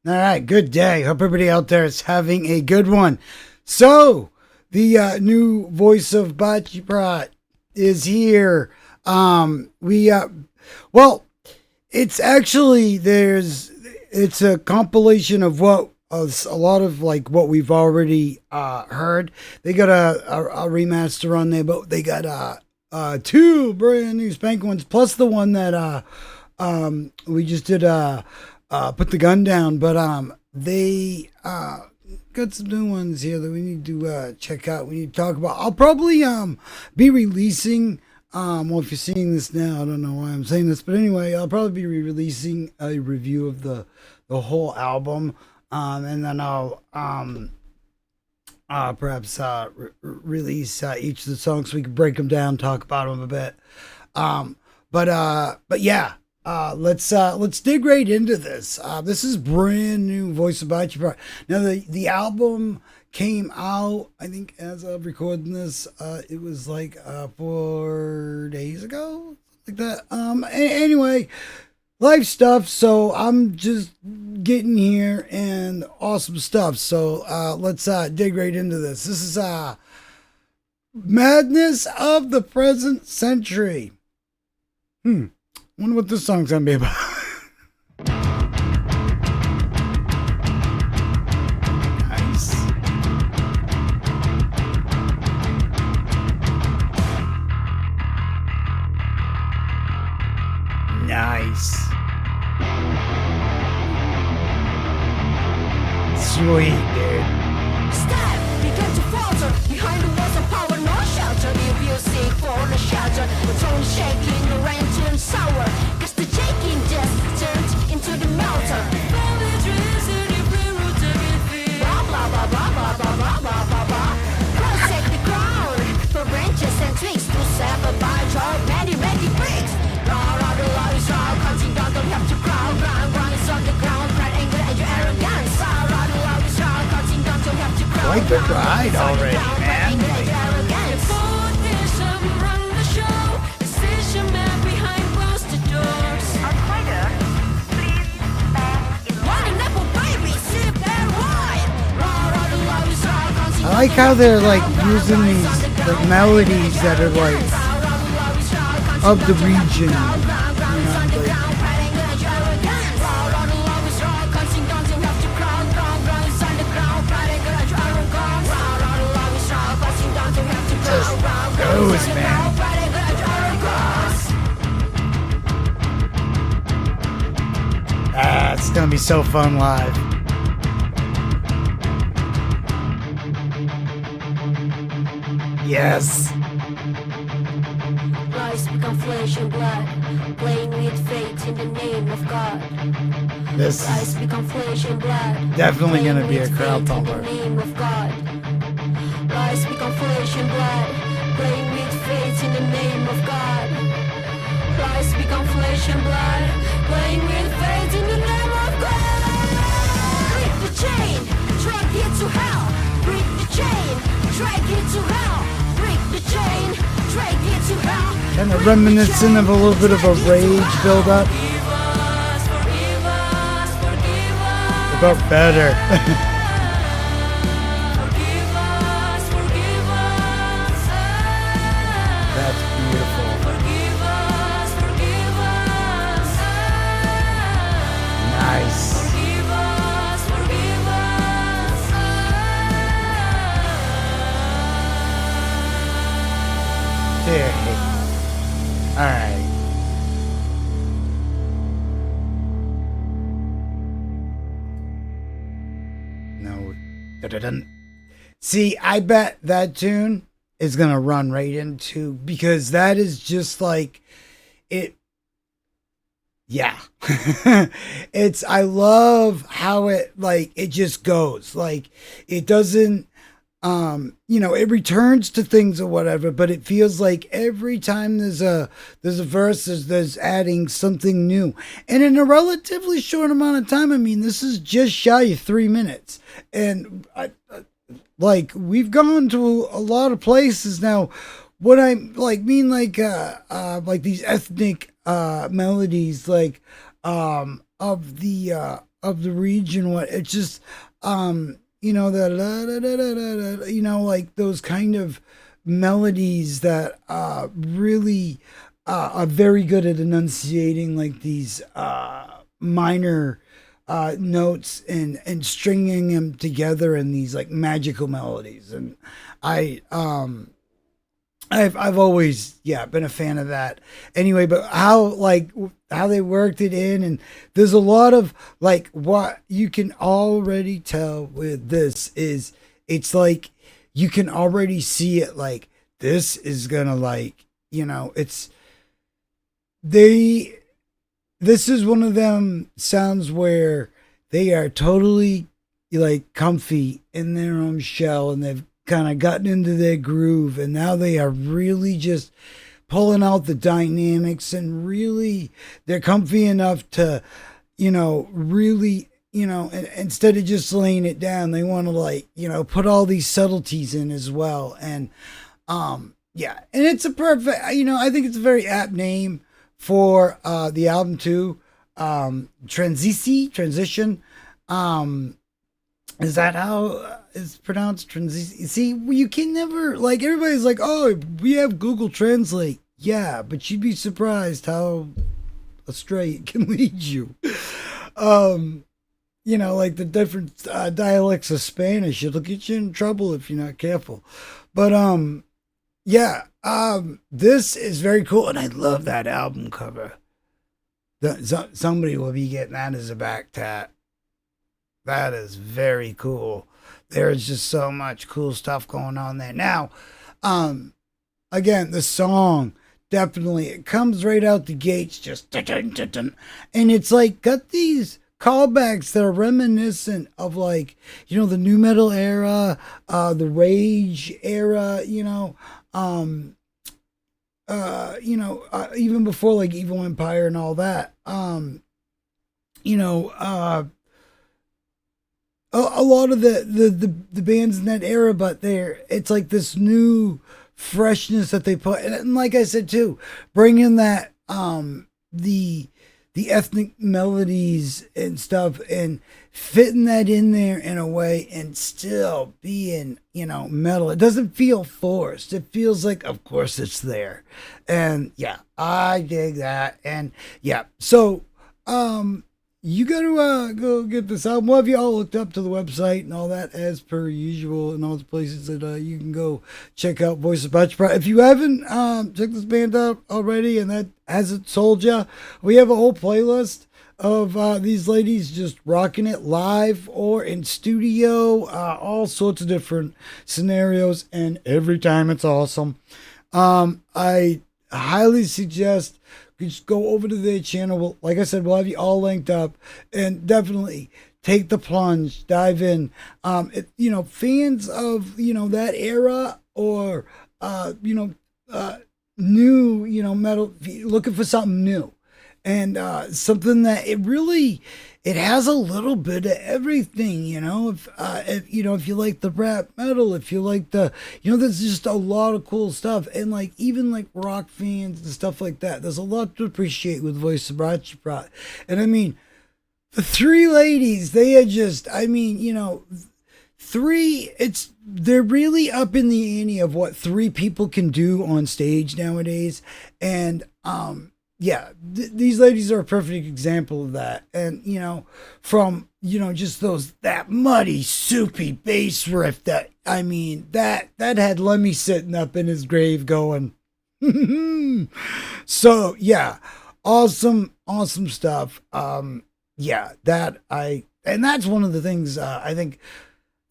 All right, good day. Hope everybody out there is having a good one. So, the new Voice of Baceprot is here. Well, it's actually it's a compilation of what a lot of like what we've already heard. They got a remaster on there, but they got two brand new spanking ones plus the one that we just did put the gun down, but they got some new ones here that we need to check out. We need to talk about. I'll probably be releasing well, if you're seeing this now, I don't know why I'm saying this, but anyway, I'll probably be releasing a review of the whole album, and then I'll perhaps release each of the songs so we can break them down, talk about them a bit. But yeah. Let's dig right into this. This is brand new Voice of Baceprot. Now the album came out, I think, as of recording this, it was like 4 days ago, like that. Anyway, life stuff. So I'm just getting here and awesome stuff. So let's dig right into this. This is Madness of the Present Century. Wonder what this song's gonna be about. Nice. Nice. Sweet, dude. Step begin to falter behind the walls of power, no shelter. If you seek for the shelter, it's only shaking the rain turns sour. Cause the shaking just turned into the melter. Blah blah blah blah blah blah blah blah blah blah. Protect the ground for branches and twigs to sever by job. Many bricks. The law is all counting down, don't have to ground. Ground is on the ground. Pride, anger, and your arrogance. The law is all counting down, don't have to ground. Quite the ride already, man. I like how they're like using these like melodies that are like of the region. Just goes, man. It's gonna be so fun live. Yes. Lies become flesh and blood, playing with fate in the name of God. This Lies become flesh and blood, definitely gonna be a crowd pumper. pumper. In the name of God. Lies become flesh and blood, playing with fate in the name of God. Lies become flesh and blood, playing with fate in the name of God. Break the chain, drag it to hell. Break the chain, drag it to hell. Break the chain, drag it to hell. Kind of reminiscent of a little bit of a rage build-up. But better. That's beautiful. Nice. There. All right. No. Dun-dun-dun. See, I bet that tune is gonna run right into, because that is just like it. Yeah. I love how it just goes. Like, it doesn't, it returns to things or whatever, but it feels like every time there's a verse, there's adding something new. And in a relatively short amount of time, I mean, this is just shy of 3 minutes. And we've gone to a lot of places now. What I mean these ethnic melodies, of the of the region. What it's just, the like those kind of melodies that really are very good at enunciating like these minor notes and stringing them together in these like magical melodies. And I I've always been a fan of that. Anyway, but how they worked it in, and there's a lot of like what you can already tell with this is it's like you can already see it like this is gonna like it's they this is one of them sounds where they are totally like comfy in their own shell and they've kind of gotten into their groove, and now they are really just pulling out the dynamics, and really they're comfy enough to really instead of just laying it down, they want to like put all these subtleties in as well. And and it's a perfect I think it's a very apt name for the album too. Transisi, transition. Is that how it's pronounced? Transisi? See, you can never, like, everybody's like, oh, we have Google Translate. Yeah, but you'd be surprised how astray it can lead you. Like the different dialects of Spanish, it'll get you in trouble if you're not careful. But, this is very cool, and I love that album cover. Somebody will be getting that as a back tat. That is very cool. There's just so much cool stuff going on there. Now, again, the song definitely it comes right out the gates, just and it's like got these callbacks that are reminiscent of like the nu metal era, the rage era, even before like Evil Empire and all that. A lot of the bands in that era, but it's like this new freshness that they put, and like I said too, bring in that the ethnic melodies and stuff, and fitting that in there in a way, and still being metal. It doesn't feel forced. It feels like, of course, it's there, and I dig that, and so you got to go get this album. Well, have you all looked up to the website and all that as per usual, and all the places that you can go check out Voice of Baceprot. If you haven't checked this band out already and that hasn't sold you, we have a whole playlist of these ladies just rocking it live or in studio, all sorts of different scenarios, and every time it's awesome. I highly suggest just go over to their channel. Like I said, we'll have you all linked up, and definitely take the plunge, dive in. Fans of that era, or new metal, looking for something new, and something that it has a little bit of everything. If you like the rap metal, if you like there's just a lot of cool stuff, and like even like rock fans and stuff like that. There's a lot to appreciate with Voice of Baceprot. And I mean, the three ladies, they are just, they're really up in the ante of what three people can do on stage nowadays, and these ladies are a perfect example of that. And from just that muddy, soupy bass riff that had Lemmy sitting up in his grave going. So awesome stuff. And that's one of the things I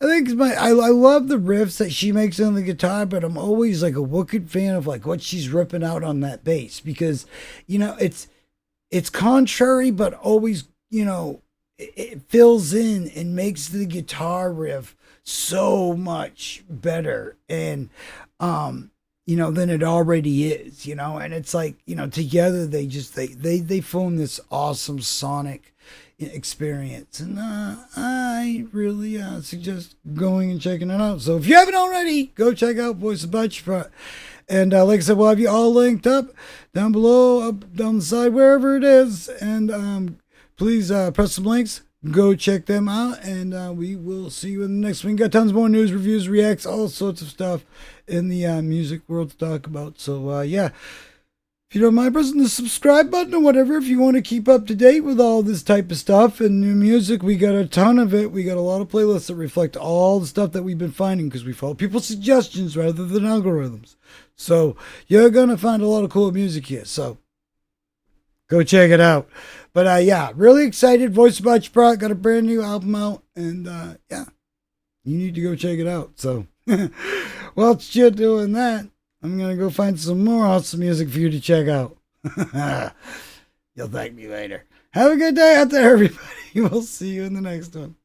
love the riffs that she makes on the guitar, but I'm always like a wicked fan of like what she's ripping out on that bass, because it's contrary, but always it fills in and makes the guitar riff so much better, and than it already is, and it's like together they form this awesome sonic experience, and I really suggest going and checking it out. So if you haven't already, go check out Voice of Baceprot. And like I said, we'll have you all linked up down below, up down the side, wherever it is. And please press some links, Go check them out, and we will see you in the next one. Got tons more news, reviews, reacts, all sorts of stuff in the music world to talk about. So, yeah. If you don't mind pressing the subscribe button or whatever, if you want to keep up to date with all this type of stuff and new music, we got a ton of it. We got a lot of playlists that reflect all the stuff that we've been finding because we follow people's suggestions rather than algorithms. So you're going to find a lot of cool music here. So go check it out. But yeah, really excited. Voice of Baceprot got a brand new album out. And yeah, you need to go check it out. So while you're doing that, I'm going to go find some more awesome music for you to check out. You'll thank me later. Have a good day out there, everybody. We'll see you in the next one.